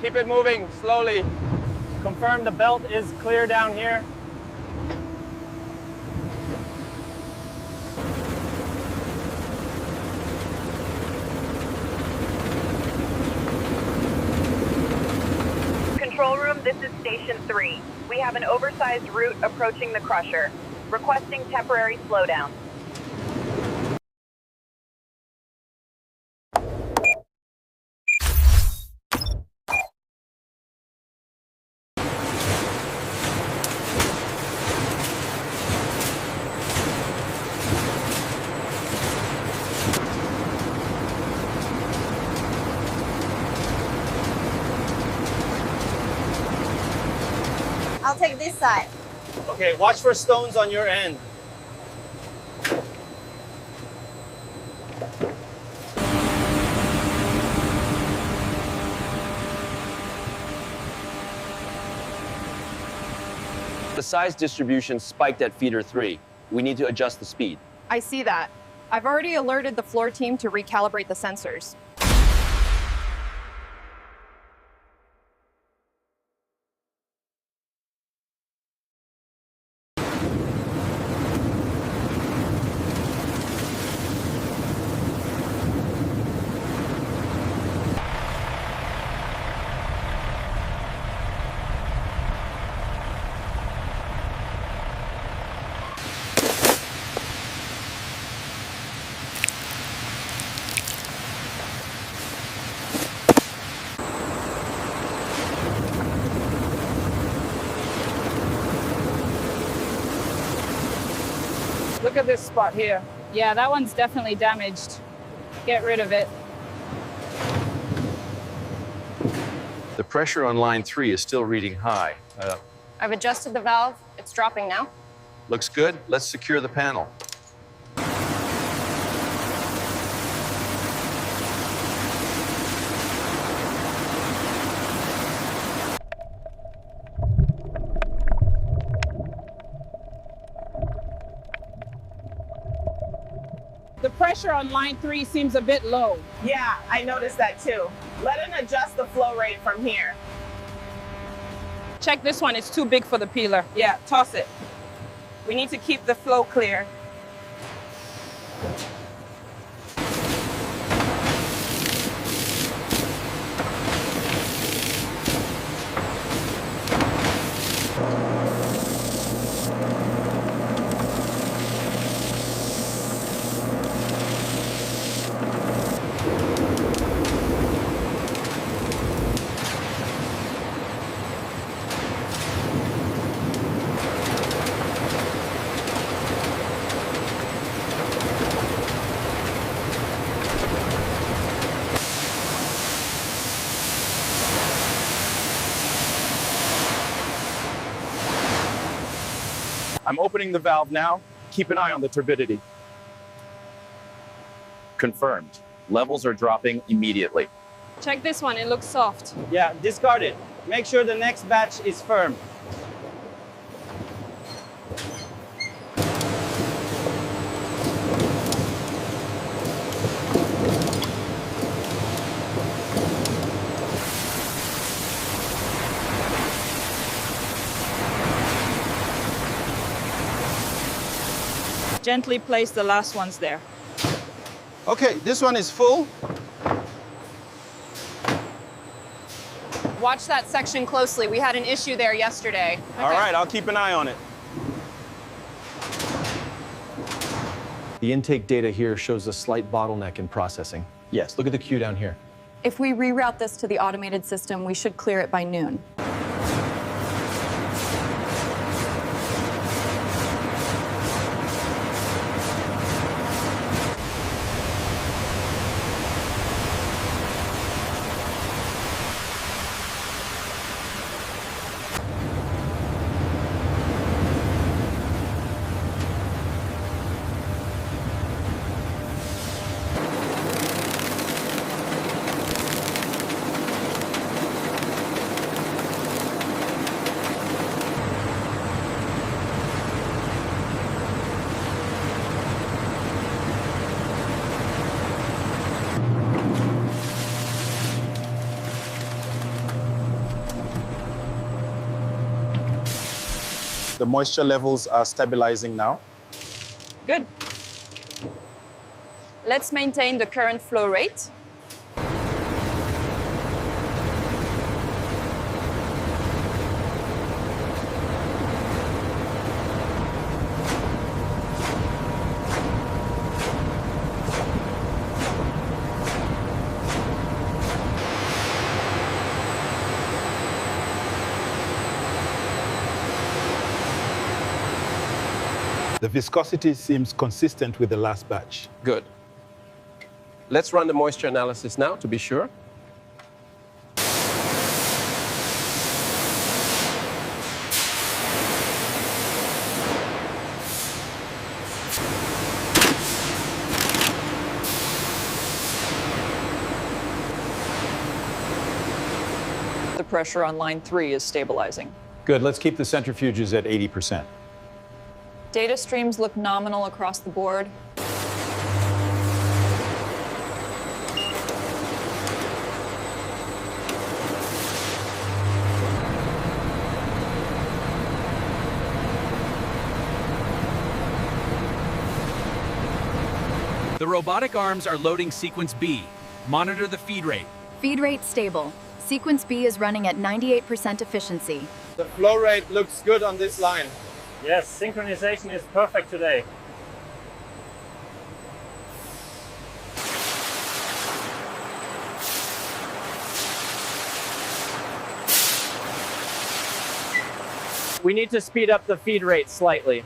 Keep it moving slowly. Confirm the belt is clear down here. Control room, this is Station 3. We have an oversized route approaching the crusher. Requesting temporary slowdown. I'll take this side. Okay, watch for stones on your end. The size distribution spiked at feeder 3. We need to adjust the speed. I see that. I've already alerted the floor team to recalibrate the sensors. Look at this spot here. Yeah, that one's definitely damaged. Get rid of it. The pressure on line 3 is still reading high. I've adjusted the valve. It's dropping now. Looks good. Let's secure the panel. The pressure on line 3 seems a bit low. Yeah, I noticed that too. Let him adjust the flow rate from here. Check this one, it's too big for the peeler. Yeah, toss it. We need to keep the flow clear. I'm opening the valve now. Keep an eye on the turbidity. Confirmed. Levels are dropping immediately. Check this one, it looks soft. Yeah, discard it. Make sure the next batch is firm. Gently place the last ones there. Okay, this one is full. Watch that section closely. We had an issue there yesterday. All right, I'll keep an eye on it. The intake data here shows a slight bottleneck in processing. Yes, look at the queue down here. If we reroute this to the automated system, we should clear it by noon. The moisture levels are stabilizing now. Good. Let's maintain the current flow rate. The viscosity seems consistent with the last batch. Good. Let's run the moisture analysis now to be sure. The pressure on line 3 is stabilizing. Good, let's keep the centrifuges at 80%. Data streams look nominal across the board. The robotic arms are loading sequence B. Monitor the feed rate. Feed rate stable. Sequence B is running at 98% efficiency. The flow rate looks good on this line. Yes, synchronization is perfect today. We need to speed up the feed rate slightly.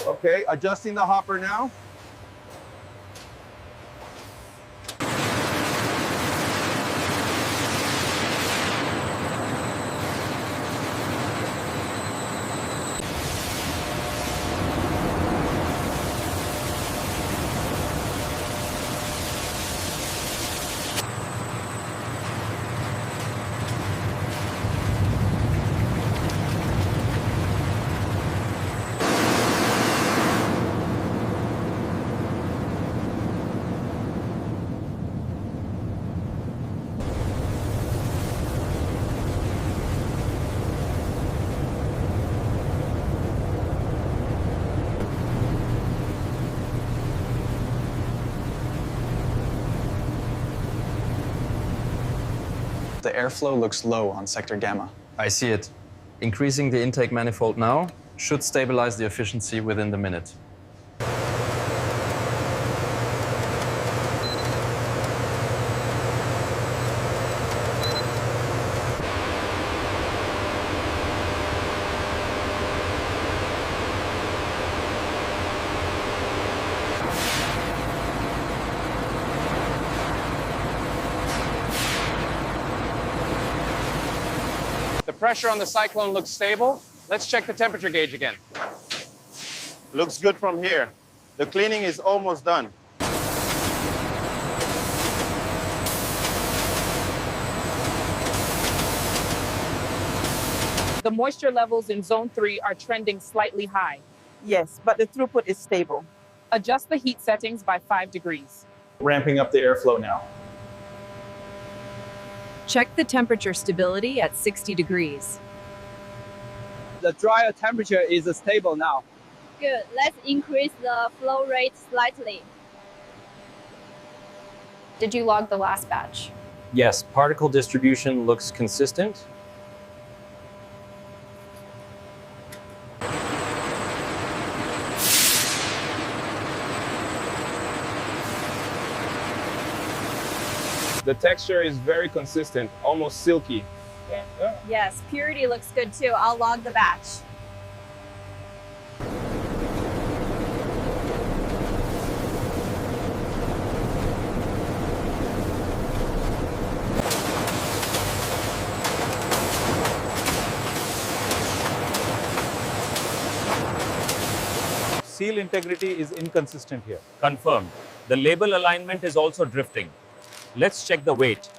Okay, adjusting the hopper now. The airflow looks low on sector gamma. I see it. Increasing the intake manifold now should stabilize the efficiency within the minute. The pressure on the Cyclone looks stable. Let's check the temperature gauge again. Looks good from here. The cleaning is almost done. The moisture levels in zone 3 are trending slightly high. Yes, but the throughput is stable. Adjust the heat settings by 5 degrees. Ramping up the airflow now. Check the temperature stability at 60 degrees. The dryer temperature is stable now. Good. Let's increase the flow rate slightly. Did you log the last batch? Yes, particle distribution looks consistent. The texture is very consistent, almost silky. Yes, purity looks good too. I'll log the batch. Seal integrity is inconsistent here. Confirmed. The label alignment is also drifting. Let's check the weight.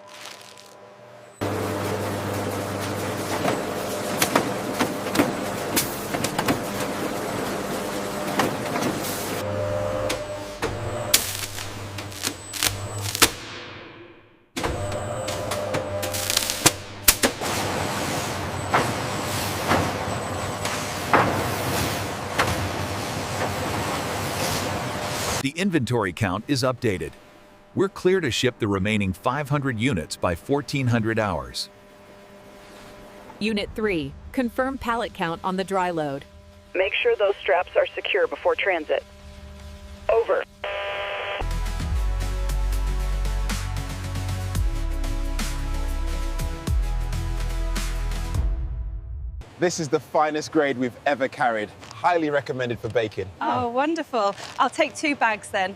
The inventory count is updated. We're clear to ship the remaining 500 units by 1400 hours. Unit 3, confirm pallet count on the dry load. Make sure those straps are secure before transit. Over. This is the finest grade we've ever carried. Highly recommended for baking. Oh, wonderful. I'll take 2 bags then.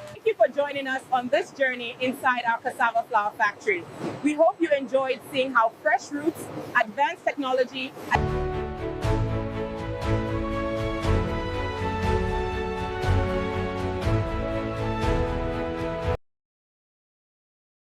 Thank you for joining us on this journey inside our cassava flour factory. We hope you enjoyed seeing how fresh roots, advanced technology, and